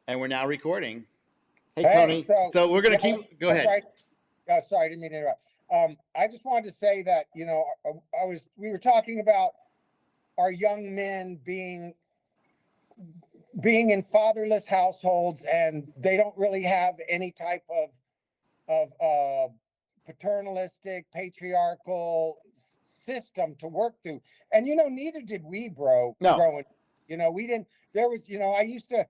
And we're now recording. Hey, Hey, Coney. So we're gonna keep. Go that's ahead. right. Sorry, I didn't mean to interrupt. I just wanted to say that we were talking about our young men being in fatherless households, and they don't really have any type of paternalistic, patriarchal system to work through. And neither did we, bro. No. Growing, we didn't. There was, I used to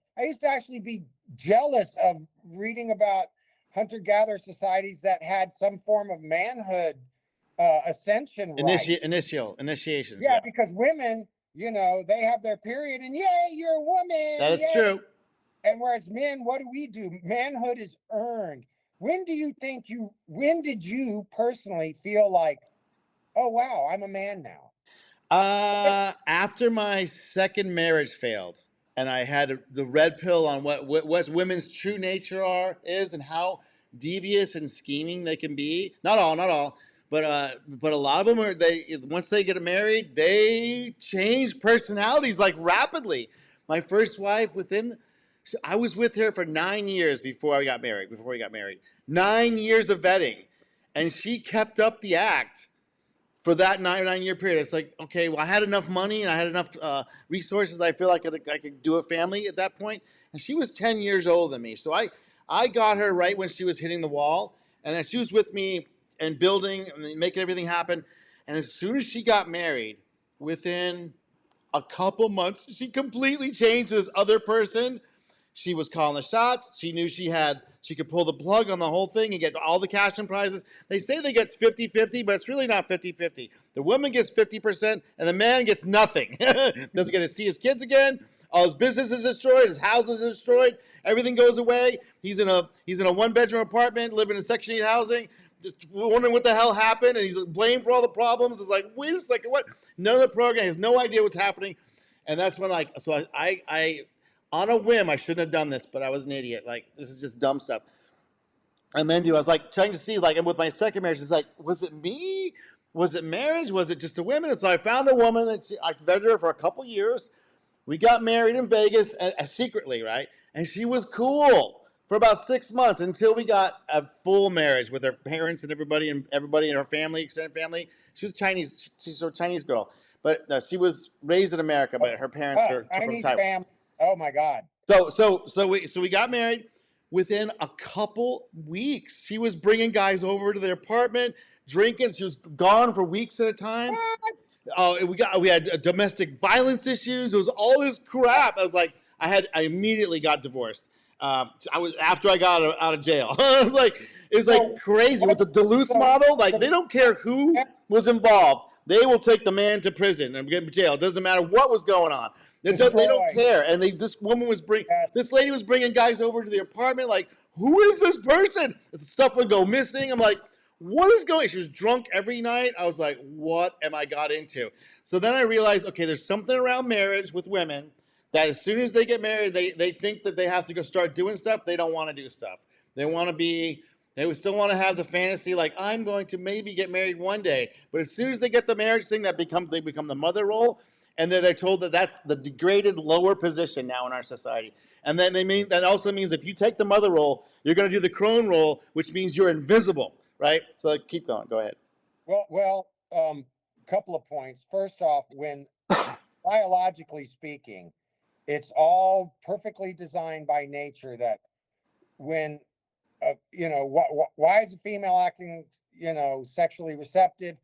actually be jealous of reading about hunter-gatherer societies that had some form of manhood ascension right. Initiations. Yeah, Yeah, because women, they have their period, and yay, you're a woman, that is yay. true. And whereas men, what do? Manhood is earned. When did you personally feel like, oh wow, I'm a man now? After my second marriage failed, and I had the red pill on what women's true nature is, and how devious and scheming they can be. Not all, but a lot of them are. They once they get married, they change personalities like rapidly. My first wife, I was with her for 9 years before we got married. 9 years of vetting, and she kept up the act for that 9 year period. It's like, okay, well, I had enough money and I had enough resources that I feel like I could do a family at that point. And she was 10 years older than me. So I got her right when she was hitting the wall. And then she was with me and building and making everything happen. And as soon as she got married, within a couple months, she completely changed to this other person. She was calling the shots. She knew she could pull the plug on the whole thing and get all the cash and prizes. They say they get 50-50, but it's really not 50-50. The woman gets 50% and the man gets nothing. Doesn't get to see his kids again. All his business is destroyed. His house is destroyed. Everything goes away. He's in a 1-bedroom apartment, living in Section 8 housing, just wondering what the hell happened, and he's blamed for all the problems. It's like, wait a second, what? None of the program has no idea what's happening. And that's when, I on a whim, I shouldn't have done this, but I was an idiot. Like, this is just dumb stuff. I was like trying to see, like, and with my second marriage, it's like, was it me? Was it marriage? Was it just the women? And so I found a woman, and I vetted her for a couple years. We got married in Vegas secretly, right? And she was cool for about 6 months until we got a full marriage with her parents and everybody in her family, extended family. She was Chinese. She's a Chinese girl, but no, she was raised in America, but her parents are from Chinese Taiwan. family. Oh my God. So we got married. Within a couple weeks, she was bringing guys over to their apartment, drinking. She was gone for weeks at a time. We had domestic violence issues. There was all this crap. I immediately got divorced. I was after I got out of jail. It's like crazy with the Duluth model. Like, they don't care who was involved. They will take the man to prison and get in jail. It doesn't matter what was going on. They don't care. And this lady was bringing guys over to the apartment. Like, who is this person? Stuff would go missing. I'm like, what is going on? She was drunk every night. I was like, what am I got into? So then I realized, okay, there's something around marriage with women that as soon as they get married, they think that they have to go start doing stuff. They don't want to do stuff. They would still want to have the fantasy, like, I'm going to maybe get married one day. But as soon as they get the marriage thing, they become the mother role. And they're told that that's the degraded lower position now in our society. And then that also means if you take the mother role, you're going to do the crone role, which means you're invisible, right? So keep going. Go ahead. Well, couple of points. First off, when biologically speaking, it's all perfectly designed by nature that when why is a female acting sexually receptive?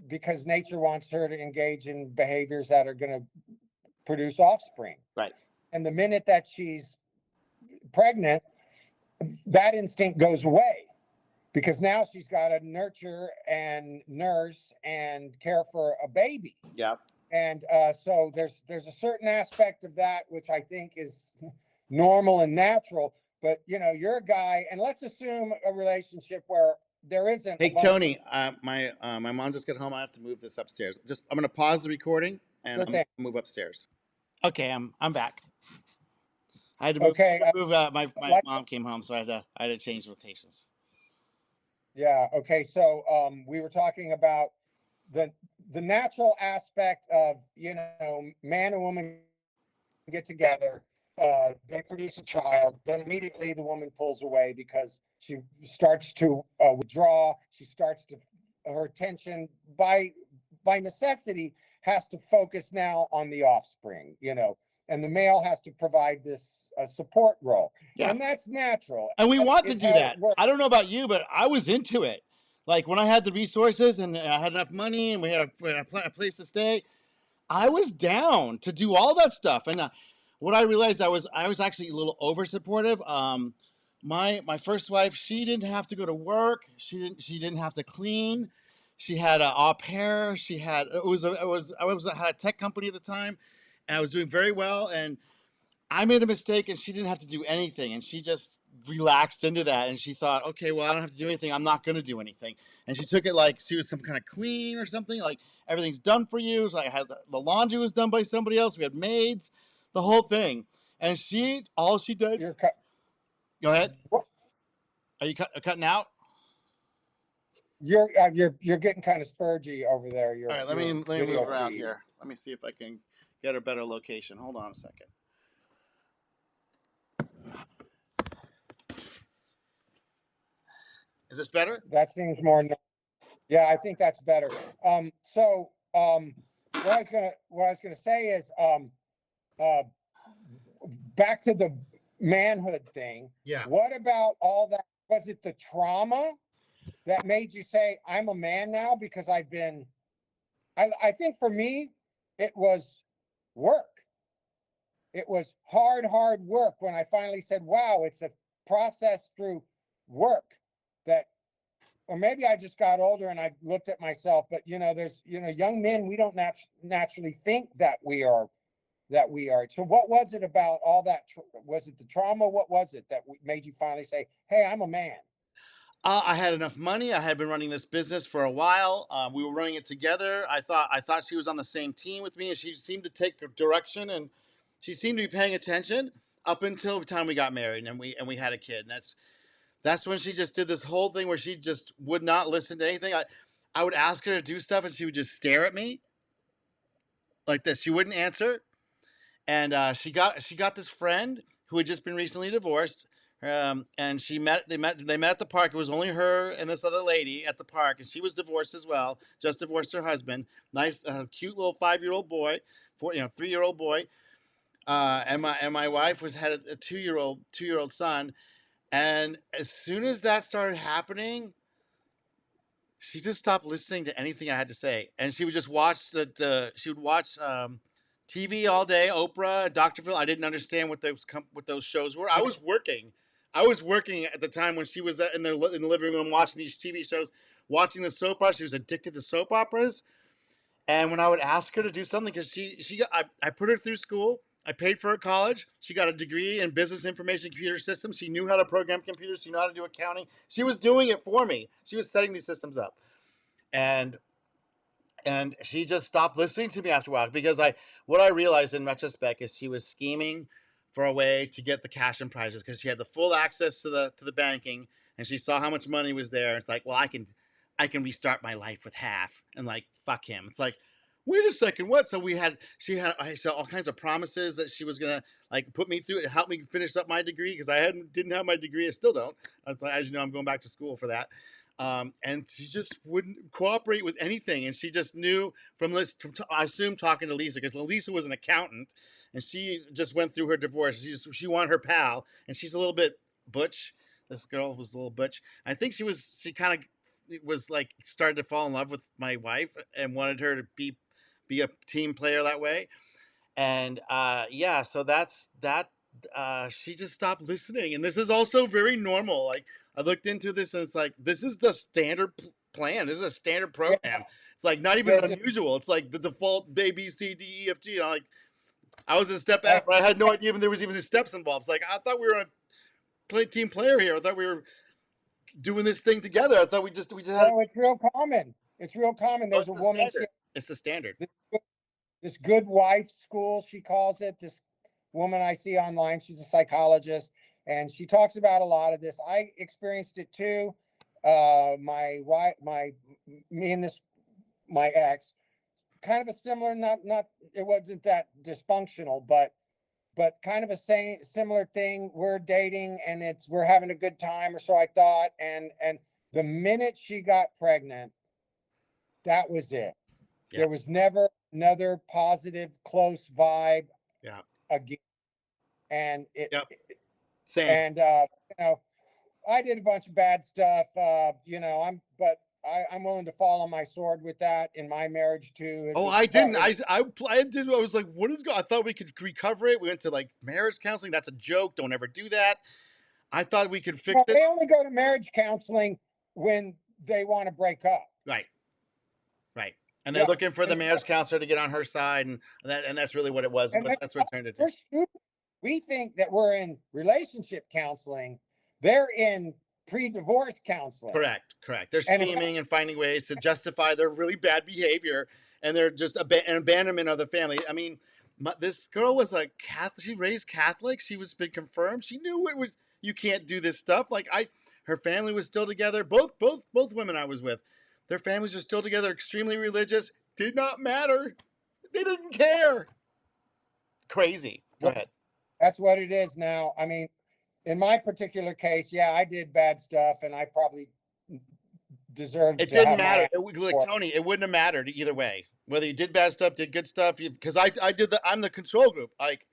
Because nature wants her to engage in behaviors that are going to produce offspring. Right. And the minute that she's pregnant, that instinct goes away because now she's got to nurture and nurse and care for a baby. Yeah. And so there's a certain aspect of that which I think is normal and natural. But you're a guy, and let's assume a relationship where there isn't. Hey, Tony, my mom just got home. I have to move this upstairs. I'm going to pause the recording and I'm going to move upstairs. Okay, I'm back. I had to move. My mom came home, so I had to change locations. Yeah. Okay. So we were talking about the natural aspect of man and woman get together. they produce a child, then immediately the woman pulls away because she starts to withdraw. She starts to her attention by necessity has to focus now on the offspring, and the male has to provide this support role, Yeah. and that's natural. And we want to It's do how it that. works. I don't know about you, but I was into it. Like when I had the resources and I had enough money and we had a place to stay, I was down to do all that stuff. And what I realized, I was actually a little over supportive. My first wife, she didn't have to go to work. She didn't have to clean. She had an au pair. She had I had a tech company at the time, and I was doing very well. And I made a mistake, and she didn't have to do anything, and she just relaxed into that. And she thought, okay, well, I don't have to do anything. I'm not going to do anything. And she took it like she was some kind of queen or something. Like everything's done for you. So I had the laundry was done by somebody else. We had maids, the whole thing. And all she did. You're cut. Go ahead. Are you cutting out? You're getting kind of spurgy over there. All Your right, let me your move video around feed. here. Let me see if I can get a better location. Hold on a second. Is this better? That seems more. Yeah, I think that's better. So what I was gonna say is uh, back to the manhood thing. Yeah. What about all that? Was it the trauma that made you say, "I'm a man now"? Because I think for me, it was work. It was hard work when I finally said, "Wow, it's a process through work that." Or maybe I just got older and I looked at myself, but there's young men, we don't naturally think that we are. So what was it about all that? Was it the trauma? What was it that made you finally say, "Hey, I'm a man"? I had enough money. I had been running this business for a while. We were running it together. I thought she was on the same team with me, and she seemed to take direction, and she seemed to be paying attention up until the time we got married and we had a kid. And that's when she just did this whole thing where she just would not listen to anything. I would ask her to do stuff, and she would just stare at me like this. She wouldn't answer. And she got this friend who had just been recently divorced. And they met at the park. It was only her and this other lady at the park, and she was divorced as well. Just divorced her husband. Nice, cute little 5-year-old boy, 3-year-old boy. And my wife had a 2-year old son. And as soon as that started happening, she just stopped listening to anything I had to say, and she would just watch she would watch TV all day, Oprah, Dr. Phil. I didn't understand what those shows were. I was working at the time when she was in the living room watching these TV shows, watching the soap operas. She was addicted to soap operas, and when I would ask her to do something, because I put her through school. I paid for her college. She got a degree in business information computer systems. She knew how to program computers. She knew how to do accounting. She was doing it for me. She was setting these systems up. And she just stopped listening to me after a while, because what I realized in retrospect is she was scheming for a way to get the cash and prizes, because she had the full access to the banking, and she saw how much money was there. It's like, well, I can restart my life with half, and like, fuck him. It's like, wait a second, what? So I saw all kinds of promises that she was gonna like put me through, help me finish up my degree, because I didn't have my degree. I still don't. It's like, as you know, I'm going back to school for that. And she just wouldn't cooperate with anything. And she just knew from this, I assume, talking to Lisa, because Lisa was an accountant, and she just went through her divorce. She wanted her pal, and she's a little bit butch. This girl was a little butch. I think she kind of was like started to fall in love with my wife and wanted her to be a team player that way. And yeah, so that's that. She just stopped listening, and this is also very normal. Like, I looked into this, and it's like, this is the standard plan. This is a standard Yeah, program. It's like not even there's a, unusual. It's like the default A B C D E F G. Like, I was a step uh, after. I had no idea even there was even steps involved. It's like, I thought we were a team player here. I thought we were doing this thing together. I thought we just had. it's real common. It's real common. Oh, There's it's a the woman. standard. It's the standard. This, this good wife school, she calls it. This woman I see online, she's a psychologist, and she talks about a lot of this. I experienced it too. My wife, me and my ex, kind of a similar, not it wasn't that dysfunctional, but but kind of a similar thing. We're dating and we're having a good time, or so I thought. And the minute she got pregnant, that was it. Yeah. There was never another positive, close vibe Yeah. again. And Yep. Same. and I did a bunch of bad stuff. I'm willing to fall on my sword with that in my marriage too. It Oh, was I didn't. part. I did. I was like, what is going? I thought we could recover it. We went to like marriage counseling. That's a joke. Don't ever do that. I thought we could fix Well, it. they only go to marriage counseling when they want to break up. Right. Right. And they're Yeah, looking for the and marriage counselor to get on her side, and that's really what it was. and But that's what it turned into. we're stupid. We think that we're in relationship counseling. They're in pre-divorce counseling. Correct. Correct. They're And scheming and finding ways to justify their really bad behavior, and they're just an abandonment of the family. I mean, this girl was a Catholic. She raised Catholic. She was been confirmed. She knew it was. You can't do this stuff. Her family was still together. Both women I was with, their families are still together. Extremely religious. Did not matter. They didn't care. Crazy. Go ahead. that's what it is now. I mean, in my particular case, yeah, I did bad stuff, and I probably deserved It to didn't have matter. my. Like Tony, it wouldn't have mattered either way. Whether you did bad stuff, did good stuff, because I'm the control group. Like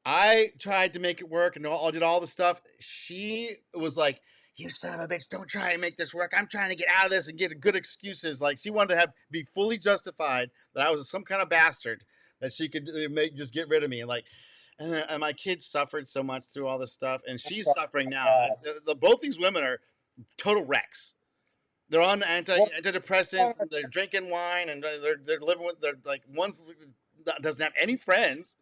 I tried to make it work and I did all the stuff. She was like, "You son of a bitch! Don't try and make this work. I'm trying to get out of this and get good excuses." Like she wanted to be fully justified that I was some kind of bastard that she could just get rid of me. And my kids suffered so much through all this stuff, and she's suffering now. Both these women are total wrecks. They're on Well, antidepressants. They're drinking wine, and they're living with. They're like one's doesn't have any friends,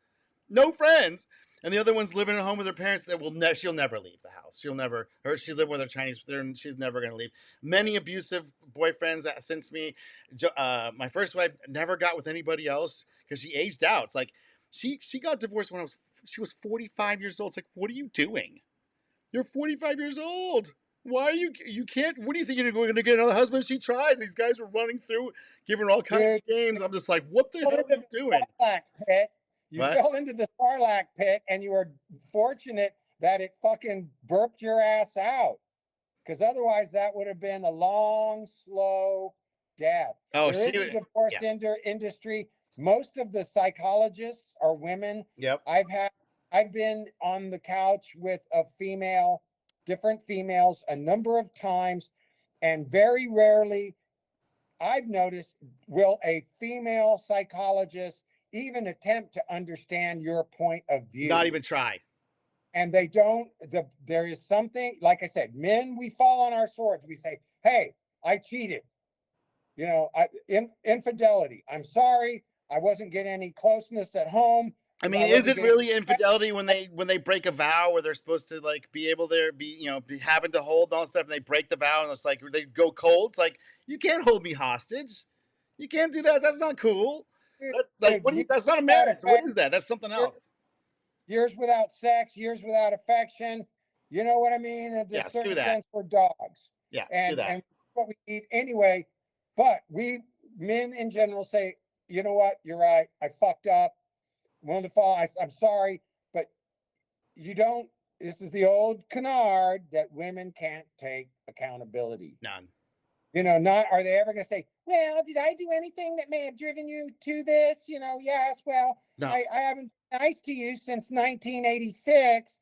no friends, and the other one's living at home with her parents. That she'll never leave the house. She'll never. She's living with her Chinese. She's never going to leave. Many abusive boyfriends since me. My first wife never got with anybody else because she aged out. It's like she got divorced when she was 45 years old. It's like, what are you doing? You're 45 years old. Why are you can't? What do you think you're going to get another husband? She tried. These guys were running through, giving her all kinds of games. I'm just like, what the hell are you doing? Sarlacc pit. You What? fell into the Sarlacc pit, and you were fortunate that it fucking burped your ass out, because otherwise that would have been a long, slow death. Oh, There is a divorce yeah. Industry. Most of the psychologists are women. Yep. I've been on the couch with different females a number of times, and very rarely I've noticed will a female psychologist even attempt to understand your point of view. Not even try. And they don't. There is something, like I said, men, we fall on our swords. We say, "Hey, I cheated. Infidelity. I'm sorry. I wasn't getting any closeness at home." I mean, is it really infidelity when they break a vow where they're supposed to like be able to be having to hold all stuff and they break the vow and it's like they go cold? It's like, you can't hold me hostage. You can't do that. That's not cool. That's not a marriage. What is that? That's something else. Years without sex, years without affection. You know what I mean? In a certain sense, we're dogs. Yeah, and what we need anyway. But we men in general say, you know what? You're right. I fucked up. I'm sorry, but you don't. This is the old canard that women can't take accountability. None. Not are they ever going to say, well, did I do anything that may have driven you to this? Yes, well, no. I haven't been nice to you since 1986.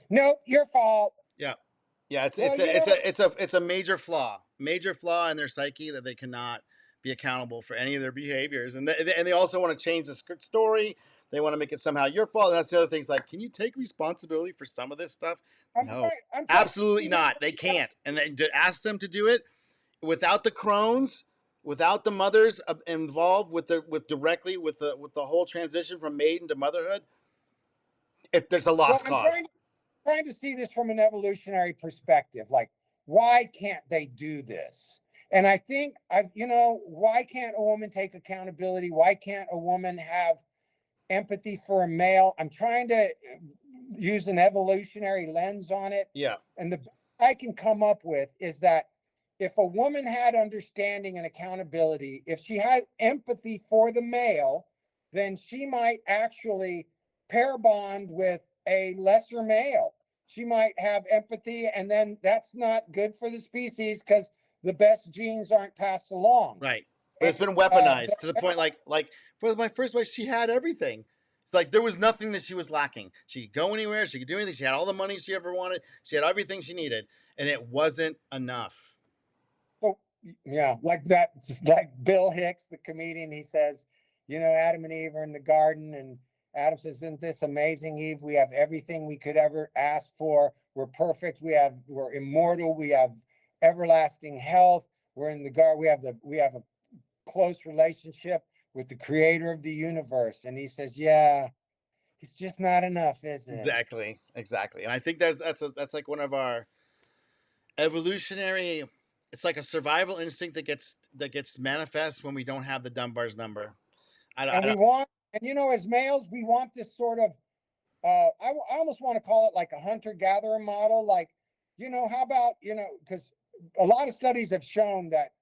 Nope, your fault. Yeah. Yeah, it's a major flaw in their psyche that they cannot be accountable for any of their behaviors, and they also want to change the story. They want to make it somehow your fault. And that's the other things. Like, can you take responsibility for some of this stuff? No, absolutely not. They can't. And then to ask them to do it without the crones, without the mothers involved directly with the whole transition from maiden to motherhood, there's a lost cause. Trying to see this from an evolutionary perspective. Like, why can't they do this? And I think why can't a woman take accountability? Why can't a woman have empathy for a male? I'm trying to use an evolutionary lens on it. Yeah. And the best I can come up with is that if a woman had understanding and accountability, if she had empathy for the male, then she might actually pair bond with a lesser male. She might have empathy, and then that's not good for the species because the best genes aren't passed along. Right. But it's And been weaponized to the point like for my first wife, she had everything. It's like there was nothing that she was lacking. She could go anywhere, she could do anything. She had all the money she ever wanted. She had everything she needed, and it wasn't enough. so, yeah, like that, like Bill Hicks, the comedian, he says, Adam and Eve are in the garden, and Adam says, "Isn't this amazing, Eve? We have everything we could ever ask for. We're perfect. We're immortal. We have everlasting health. We're in the garden. We have a close relationship with the creator of the universe." And he says, "Yeah, it's just not enough, is it?" Exactly. And I think that's like one of our evolutionary. It's like a survival instinct that gets manifest when we don't have the Dunbar's number. I And we don't. want, and as males, we want this sort of, I almost want to call it like a hunter-gatherer model. Like, how about, because a lot of studies have shown that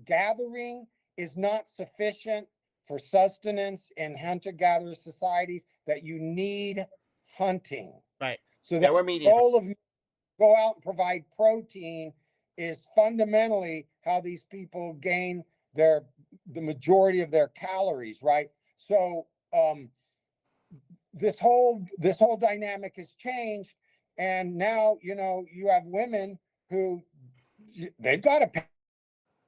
gathering is not sufficient for sustenance in hunter-gatherer societies, that you need hunting. Right. So Yeah, that we're the meat eaters. goal of go out and provide protein is fundamentally how these people gain the majority of their calories, right? So this whole dynamic has changed, and now you have women who they've got a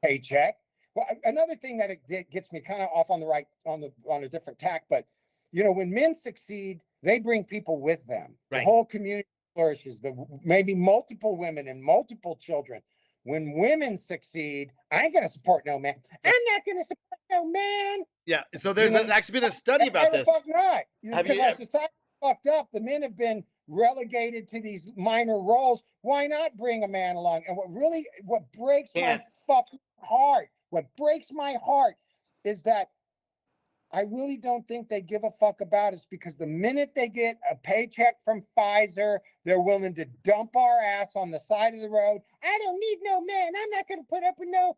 paycheck. Well, another thing that it gets me kind of off on the right on a different tack, but when men succeed, they bring people with them. The Right. whole community flourishes. Maybe multiple women and multiple children. When women succeed, I ain't gonna support no man. I'm not gonna support no man. Yeah. So You there's know, actually been a study why about the this. fuck not? Have Because you? our society fucked up. The men have been relegated to these minor roles. Why not bring a man along? And what breaks my Can't. fucking heart, what breaks my heart is that I really don't think they give a fuck about us, because the minute they get a paycheck from Pfizer, they're willing to dump our ass on the side of the road. I don't need no man. I'm not going to put up with no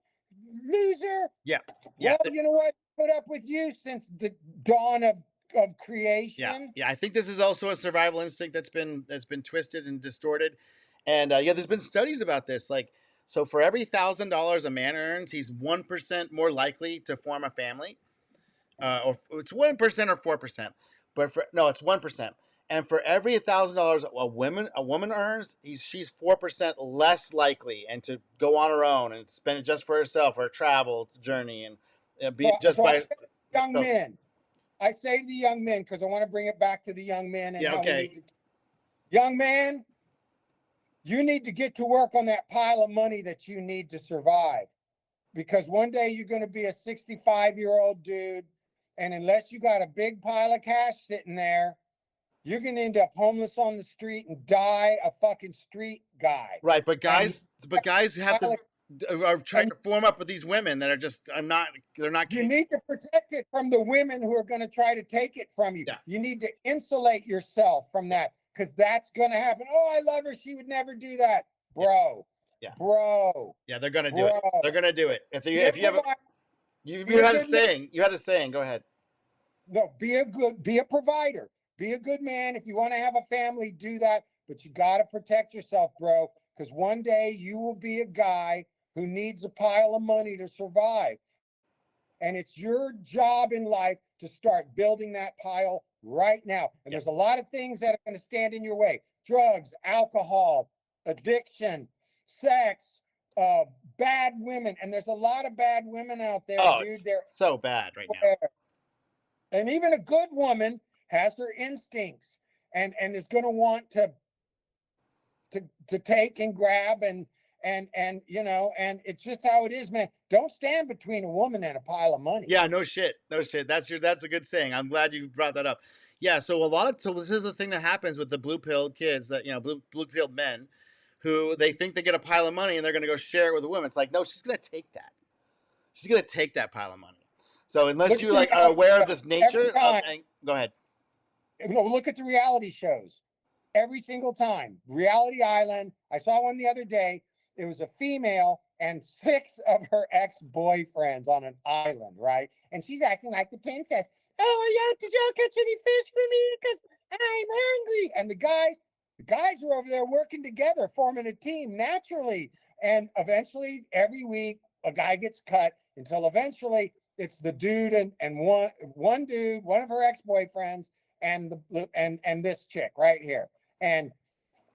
loser. Yeah. Yeah. Well, you know what? Put up with you since the dawn of Yeah. creation. Yeah. I think this is also a survival instinct that's been twisted and distorted. And yeah, there's been studies about this. Like, so for every $1,000 a man earns, he's 1% more likely to form a family. Or it's 1% or 4%, but it's 1%. And for every $1,000 a woman earns, she's 4% less likely and to go on her own and spend it just for herself or a travel journey and be So, it just so I by. say to young So, men, I say to the young men, because I want to bring it back to the young men and yeah, how we okay. need to. Young man, you need to get to work on that pile of money that you need to survive, because one day you're going to be a 65-year-old dude, and unless you got a big pile of cash sitting there, you're going to end up homeless on the street and die a fucking street guy. Right, but And you guys have to are trying and to form up with these women that are just they're not. you need to protect it from the women who are going to try to take it from you. Yeah, You need to insulate yourself from yeah, that, because that's going to happen. Oh, I love her. She would never do that. yeah, Bro, yeah, bro, yeah. They're gonna do it. bro. They're gonna do it. Be a If you have provider. you Be a had a good man. saying. You had a saying. Go ahead. No, be a provider. Be a good man. If you want to have a family, do that. But you got to protect yourself, bro, because one day you will be a guy who needs a pile of money to survive. And it's your job in life to start building that pile right now. And Yeah. there's a lot of things that are going to stand in your way: drugs, alcohol, addiction, sex, bad women. And there's a lot of bad women out there, Oh, dude. it's They're so bad right now. everywhere. And even a good woman has her instincts, and is going to want to take and grab, and it's just how it is, man. Don't stand between a woman and a pile of money. Yeah, no shit, no shit. That's a good saying. I'm glad you brought that up. Yeah, so this is the thing that happens with the blue pilled kids that blue pilled men, who they think they get a pile of money and they're gonna go share it with a woman. It's like, no, she's gonna take that. She's gonna take that pile of money. So unless Look at you the like are reality aware of shows this every nature of, time. go ahead. Look at the reality shows every single time. Reality Island. I saw one the other day. It was a female and six of her ex-boyfriends on an island, right? And she's acting like the princess. Oh, yeah, did y'all catch any fish for me? Because I'm hungry. And the guys were over there working together, forming a team naturally. And eventually, every week, a guy gets cut until eventually it's the dude and one dude, one of her ex-boyfriends, and and this chick right here. And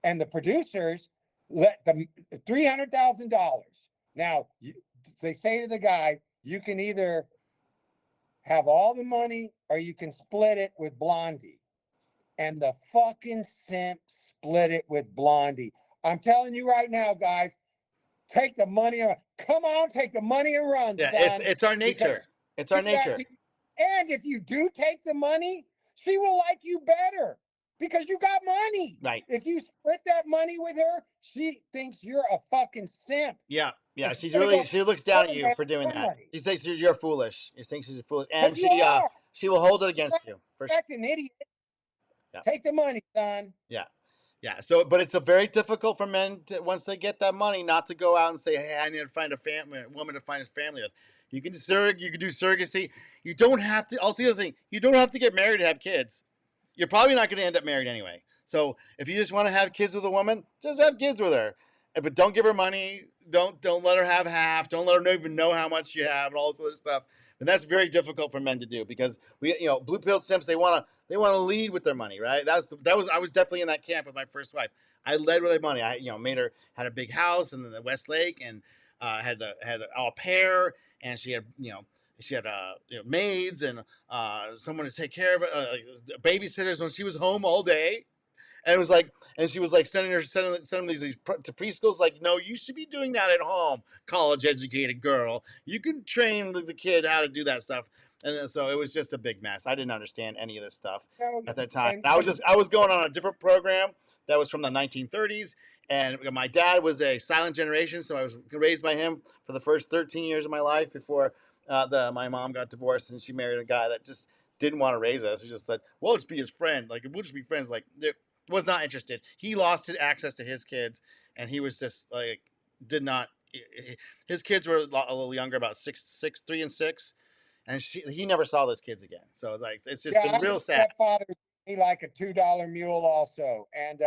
and the producers let them $300,000. Now they say to the guy, you can either have all the money or you can split it with Blondie. And the fucking simp split it with Blondie. I'm telling you right now, guys, take the money. Come on, take the money and run, Yeah, son. it's our nature. It's our nature. And if you do take the money, she will like you better because you got money. Right. If you split that money with her, she thinks you're a fucking simp. Yeah. She looks down at you for doing that. She thinks you're foolish. She thinks she's foolish, and she will hold it against you. For sure. An idiot. Yeah. Take the money, son. Yeah. So, but it's a very difficult for men to, once they get that money, not to go out and say, "Hey, I need to find a woman to find his family with." You can do surrogacy. You don't have to. Also, the other thing, you don't have to get married to have kids. You're probably not going to end up married anyway. So, if you just want to have kids with a woman, just have kids with her. But don't give her money. Don't let her have half. Don't let her even know how much you have and all this other stuff. And that's very difficult for men to do because blue pill simps, they want to lead with their money, right? I was definitely in that camp with my first wife. I led with my money. I made her, had a big house in the Westlake, and had the au pair, and she had maids and someone to take care of it, babysitters when she was home all day. And it was like, and she was like sending these to preschools. Like, no, you should be doing that at home, college educated girl. You can train the kid how to do that stuff. And then, so it was just a big mess. I didn't understand any of this stuff at that time. I was going on a different program that was from the 1930s, and my dad was a silent generation, so I was raised by him for the first 13 years of my life before my mom got divorced and she married a guy that just didn't want to raise us. He just said, "Well, let's be his friend. Like, we'll just be friends." Like, was not interested. He lost his access to his kids, and he was just like, did not. His kids were a little younger, about 3 and 6, and he never saw those kids again. So like, it's just been real sad. Stepfather, he like a $2 mule also, and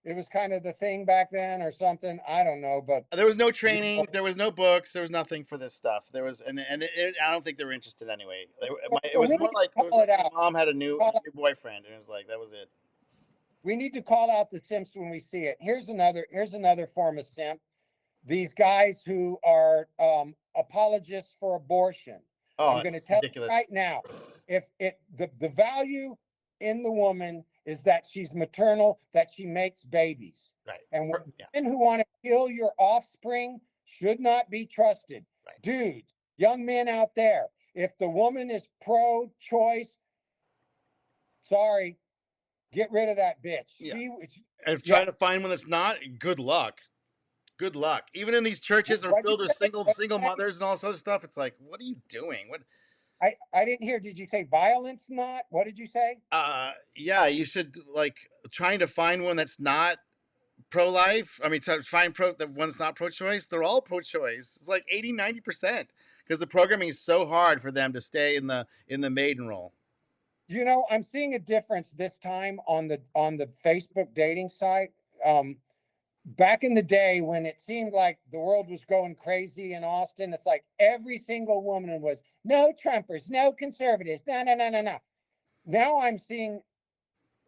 it was kind of the thing back then or something. I don't know, but there was no training, there was no books, there was nothing for this stuff. There was, and I don't think they were interested anyway. It was more like my mom had a new boyfriend, and it was like that was it. We need to call out the simps when we see it. Here's another form of simp. These guys who are apologists for abortion. Oh, I'm going to tell you right now, if the value in the woman is that she's maternal, that she makes babies. Right. And men who want to kill your offspring should not be trusted. Right. Dudes, young men out there, if the woman is pro-choice, sorry, get rid of that bitch. Yeah. And if trying to find one that's not, good luck. Good luck. Even in these churches are filled with single mothers and all this other stuff. It's like, what are you doing? What? I didn't hear. Did you say violence not? What did you say? Yeah, you should like trying to find one that's not pro-life. I mean, to find the one's not pro-choice. They're all pro-choice. It's like 80-90% because the programming is so hard for them to stay in the maiden role. I'm seeing a difference this time on the Facebook dating site. Back in the day when it seemed like the world was going crazy in Austin, it's like every single woman was no Trumpers, no conservatives, no. Now I'm seeing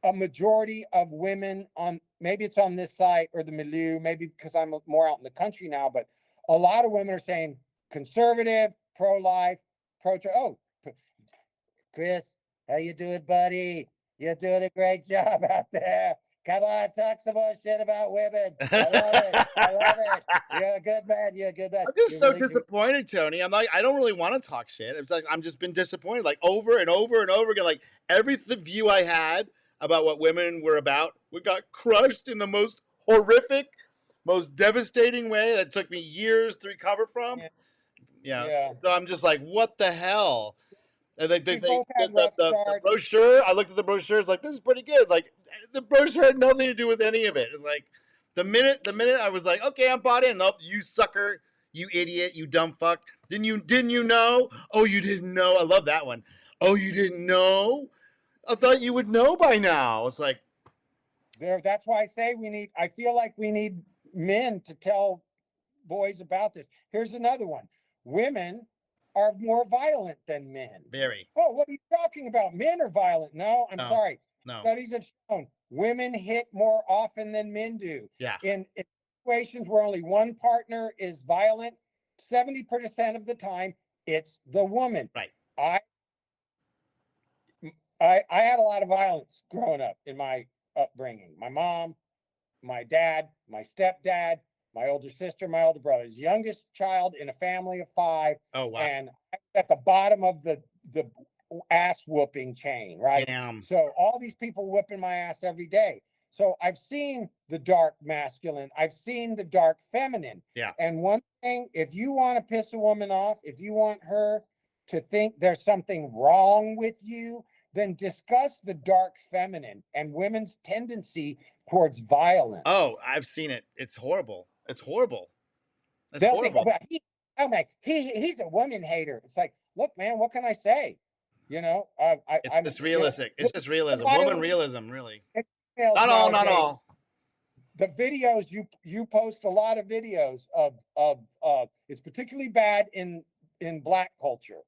a majority of women on, maybe it's on this site or the milieu, maybe because I'm more out in the country now, but a lot of women are saying conservative, pro-life, pro-choice. Oh, Chris, how you doing, buddy? You're doing a great job out there. Come on, talk some more shit about women. I love it. I love it. You're a good man. You're a good man. I'm just so disappointed, Tony. I'm like, I don't really want to talk shit. It's like I'm just been disappointed, like over and over and over again. Like every view I had about what women were about, we got crushed in the most horrific, most devastating way that took me years to recover from. Yeah. So I'm just like, what the hell? And the brochure, I looked at the brochure, it's like, this is pretty good. Like, the brochure had nothing to do with any of it. It's like, the minute I was like, okay, I'm bought in. Nope, you sucker, you idiot, you dumb fuck. Didn't you know? Oh, you didn't know? I love that one. Oh, you didn't know? I thought you would know by now. It's like, That's why I say I feel like we need men to tell boys about this. Here's another one. Women are more violent than men. very. Oh, what are you talking about? Men are violent. No, I'm No, sorry. no. Studies have shown women hit more often than men do. Yeah. In situations where only one partner is violent, 70% of the time, it's the woman. Right. I I had a lot of violence growing up in my upbringing. My mom, my dad, my stepdad, my older sister, my older brothers, youngest child in a family of 5. Oh, wow. And at the bottom of the ass whooping chain, right? Damn. So all these people whipping my ass every day. So I've seen the dark masculine, I've seen the dark feminine. Yeah. And one thing, if you want to piss a woman off, if you want her to think there's something wrong with you, then discuss the dark feminine and women's tendency towards violence. Oh, I've seen it. It's horrible. It's horrible. It's They'll think, horrible. he's a woman hater. It's like, look, man, what can I say? You know, It's just realistic. It's just realism. Woman realism, really. Not all, not all. The videos you post a lot of videos of it's particularly bad in Black culture,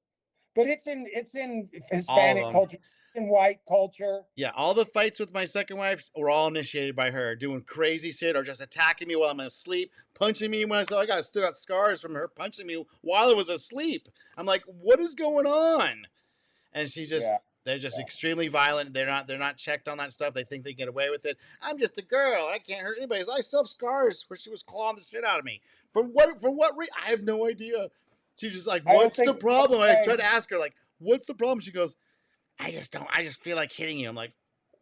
but it's in Hispanic culture, in white culture. Yeah, all the fights with my second wife were all initiated by her, doing crazy shit or just attacking me while I'm asleep, punching me when I still got scars from her punching me while I was asleep. I'm like, what is going on? And they're just extremely violent. They're not checked on that stuff. They think they get away with it. I'm just a girl. I can't hurt anybody. I still have scars where she was clawing the shit out of me. For what reason? I have no idea. She's just like, what's the problem? I tried to ask her, like, what's the problem? She goes, I just feel like hitting you. I'm like,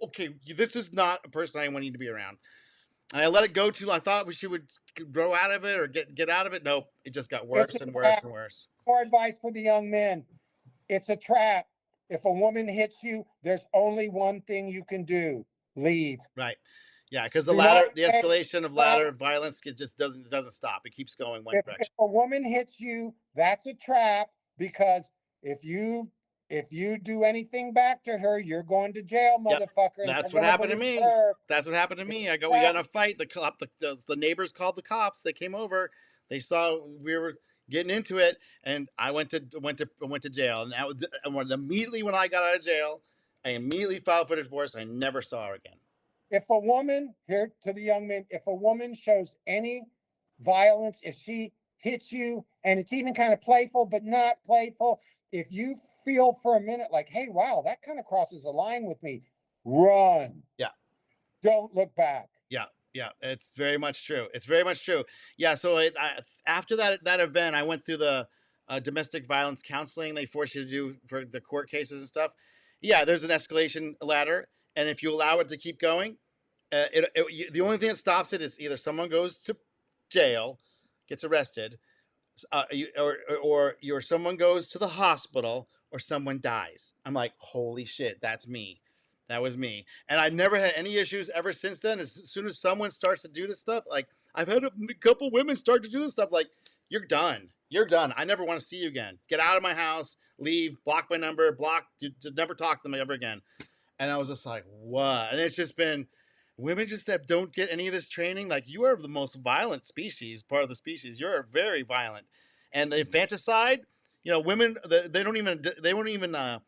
okay, this is not a person I want you to be around. And I let it go too long. I thought she would grow out of it or get out of it. Nope. It just got worse and worse and worse. More advice for the young men. It's a trap. If a woman hits you, there's only one thing you can do. Leave. Right. Yeah, because the escalation of ladder violence, it just doesn't stop. It keeps going one direction. If a woman hits you, that's a trap, because if you do anything back to her, you're going to jail, motherfucker. Yep. That's what happened to me. That's what happened to me. We got in a fight. The neighbors called the cops. They came over. They saw we were getting into it, and I went to jail. And immediately when I got out of jail, I immediately filed for divorce. I never saw her again. If a woman, here to the young men, if a woman shows any violence, if she hits you, and it's even kind of playful but not playful, if you feel for a minute like, hey, wow, that kind of crosses a line with me, run. Yeah. Don't look back. Yeah. Yeah, it's very much true. It's very much true. Yeah, so after that event, I went through the domestic violence counseling they force you to do for the court cases and stuff. Yeah, there's an escalation ladder, and if you allow it to keep going, the only thing that stops it is either someone goes to jail, gets arrested, or someone goes to the hospital, or someone dies. I'm like, holy shit, that's me. That was me. And I've never had any issues ever since then. As soon as someone starts to do this stuff, like I've had a couple women start to do this stuff, like, you're done. You're done. I never want to see you again. Get out of my house, leave, block my number, to never talk to me ever again. And I was just like, what? And it's just been women just that don't get any of this training. Like, you are the most violent species, part of the species. You're very violent. And the infanticide, women, they won't even,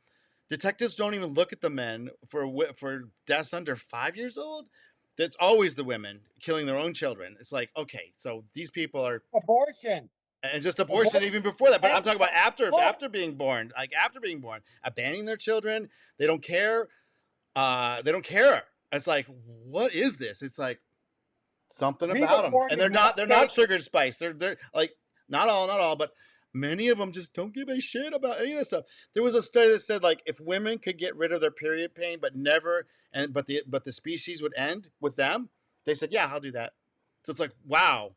detectives don't even look at the men for deaths under 5 years old. That's always the women killing their own children. It's like, okay, so these people are abortion, and just abortion even before that. But I'm talking about after being born, abandoning their children. They don't care. They don't care. It's like, what is this? It's like something about them, and they're not sugar and spice. They're like not all, but many of them just don't give a shit about any of this stuff. There was a study that said, like, if women could get rid of their period pain, but the species would end with them, they said, yeah, I'll do that. So it's like, wow,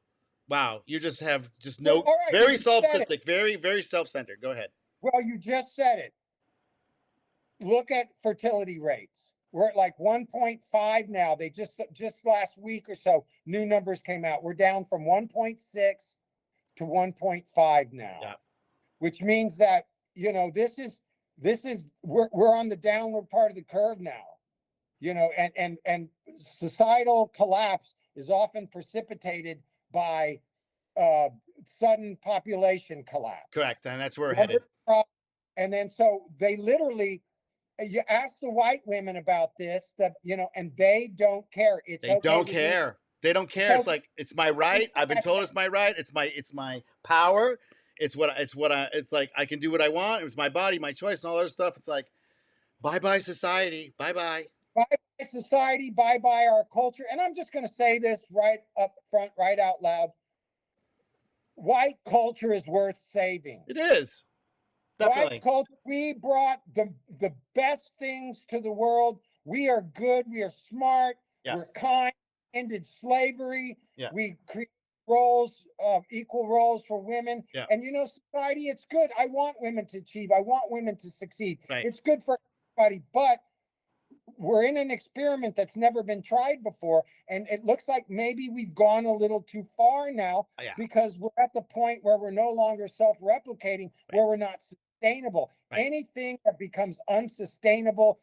you just have very solipsistic, very, very self-centered. Go ahead. Well, you just said it. Look at fertility rates. We're at like 1.5 now. They just last week or so, new numbers came out. We're down from 1.6 to 1.5 now, which means that, this is we're on the downward part of the curve now, and societal collapse is often precipitated by uh, sudden population collapse. Correct, and that's where we're headed. And then so they literally, you ask the white women about this, and they don't care. It's They okay. don't care. They don't care. It's like, it's my right. I've been told it's my right. It's my power. It's like I can do what I want. It's my body, my choice, and all that stuff. It's like, bye-bye society. Bye-bye. Bye-bye society, bye-bye our culture. And I'm just going to say this right up front, right out loud. White culture is worth saving. It is. Definitely. White culture, we brought the best things to the world. We are good. We are smart. Yeah. We're kind. Ended slavery. Yeah. We create roles, equal roles for women. Yeah. And society, it's good. I want women to achieve. I want women to succeed. Right. It's good for everybody. But we're in an experiment that's never been tried before, and it looks like maybe we've gone a little too far now, because we're at the point where we're no longer self-replicating, where we're not sustainable. Anything that becomes unsustainable,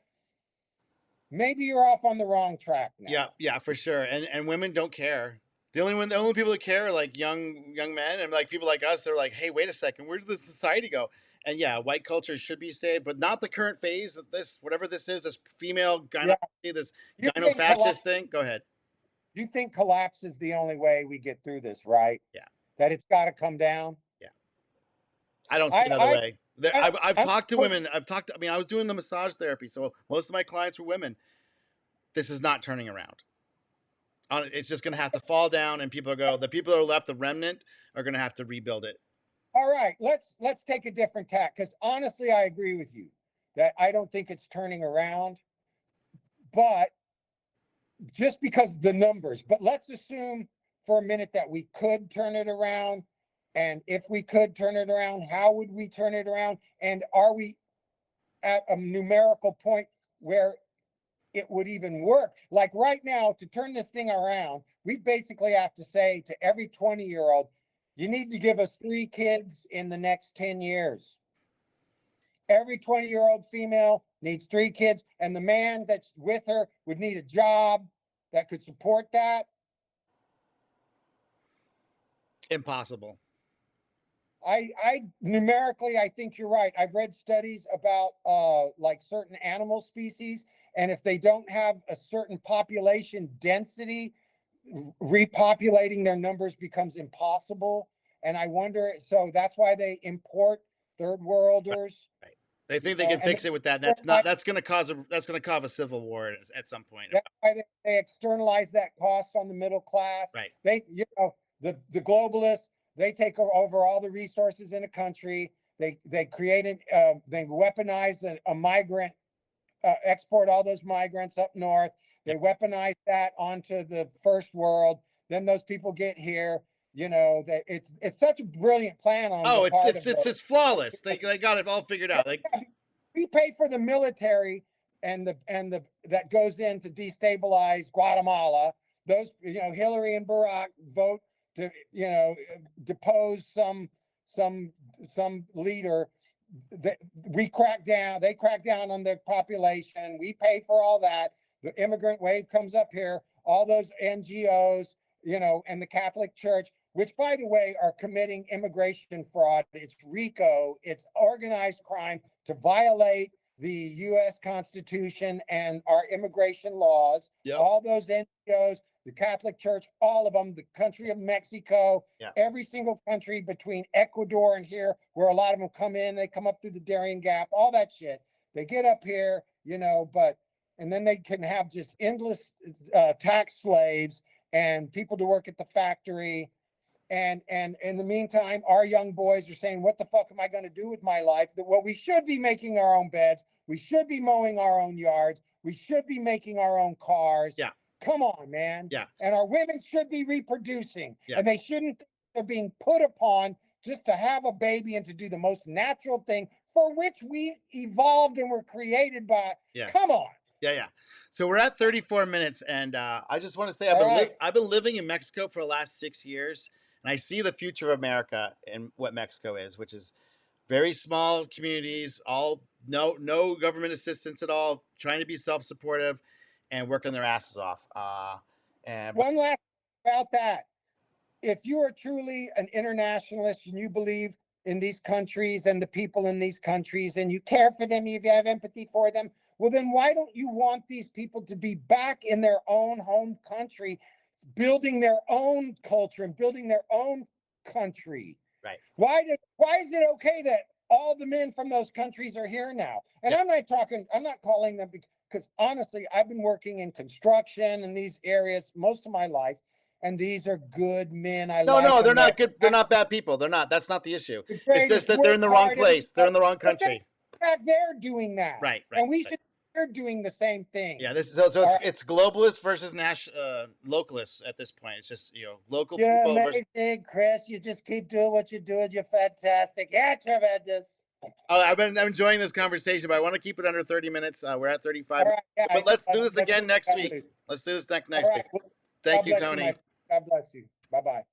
maybe you're off on the wrong track now. Yeah, for sure. And women don't care. The only people that care are like young men, and like people like us. They're like, hey, wait a second, where did this society go? And yeah, white culture should be saved, but not the current phase of this, whatever this is, this female this gyno-fascist thing. Go ahead. You think collapse is the only way we get through this, right? Yeah. That it's got to come down? Yeah. I don't see another way. I've talked to women. I mean, I was doing the massage therapy, so most of my clients were women. This is not turning around. It's just going to have to fall down, and the people that are left, the remnant, are going to have to rebuild it. All right, let's take a different tack, because honestly, I agree with you that I don't think it's turning around, but just because the numbers. But let's assume for a minute that we could turn it around, and if we could turn it around, how would we turn it around? And are we at a numerical point where it would even work? Like right now, to turn this thing around, we basically have to say to every 20-year-old, you need to give us 3 kids in the next 10 years. Every 20-year-old female needs 3 kids, and the man that's with her would need a job that could support that. Impossible. I numerically, I think you're right. I've read studies about like certain animal species, and if they don't have a certain population density, repopulating their numbers becomes impossible. And I wonder, so that's why they import third worlders. Right. They think they can fix it with that. That's going to cause a civil war at some point. That's why they externalize that cost on the middle class. Right. The globalists, they take over all the resources in a country. They create they weaponize a migrant, export all those migrants up north. They weaponize that onto the first world. Then those people get here. That it's such a brilliant plan on. Oh, it's flawless. They got it all figured out. Like, we pay for the military and that goes in to destabilize Guatemala. Those, Hillary and Barack vote to, depose some leader. They crack down on their population. We pay for all that. The immigrant wave comes up here. All those NGOs, and the Catholic Church, which, by the way, are committing immigration fraud. It's RICO. It's organized crime to violate the U.S. Constitution and our immigration laws. Yep. All those NGOs, the Catholic Church, all of them, the country of Mexico, every single country between Ecuador and here, where a lot of them come in, they come up through the Darien Gap, all that shit. They get up here, and then they can have just endless tax slaves and people to work at the factory. And in the meantime, our young boys are saying, what the fuck am I going to do with my life? Well, we should be making our own beds. We should be mowing our own yards. We should be making our own cars. Yeah. Come on, man. Yeah. And our women should be reproducing. Yeah. And they shouldn't think they're being put upon just to have a baby and to do the most natural thing for which we evolved and were created by. Yeah. Come on. Yeah. So we're at 34 minutes, and I just want to say I've been living in Mexico for the last 6 years, and I see the future of America and what Mexico is, which is very small communities, all no government assistance at all, trying to be self-supportive and working their asses off. One last thing about that. If you are truly an internationalist and you believe in these countries and the people in these countries and you care for them, if you have empathy for them, well, then why don't you want these people to be back in their own home country, building their own culture and building their own country? Right. Why is it okay that all the men from those countries are here now? And I'm not calling them, because honestly, I've been working in construction in these areas most of my life, and these are good men. No, they're not good. They're not bad people. They're not. That's not the issue. The It's just greatest, that they're in the wrong hard, place. They're in the wrong but country. they're doing that. Right. And we should, they're doing the same thing. Yeah, this is so it's globalists versus localists at this point. It's just, local You're people versus. amazing, Chris. You just keep doing what you're doing. You're fantastic. Yeah, tremendous. Oh, I'm enjoying this conversation, but I want to keep it under 30 minutes. We're at 35. All right, yeah, but let's do this again next week. Let's do this next week. Thank you, Tony. God bless you. Bye-bye.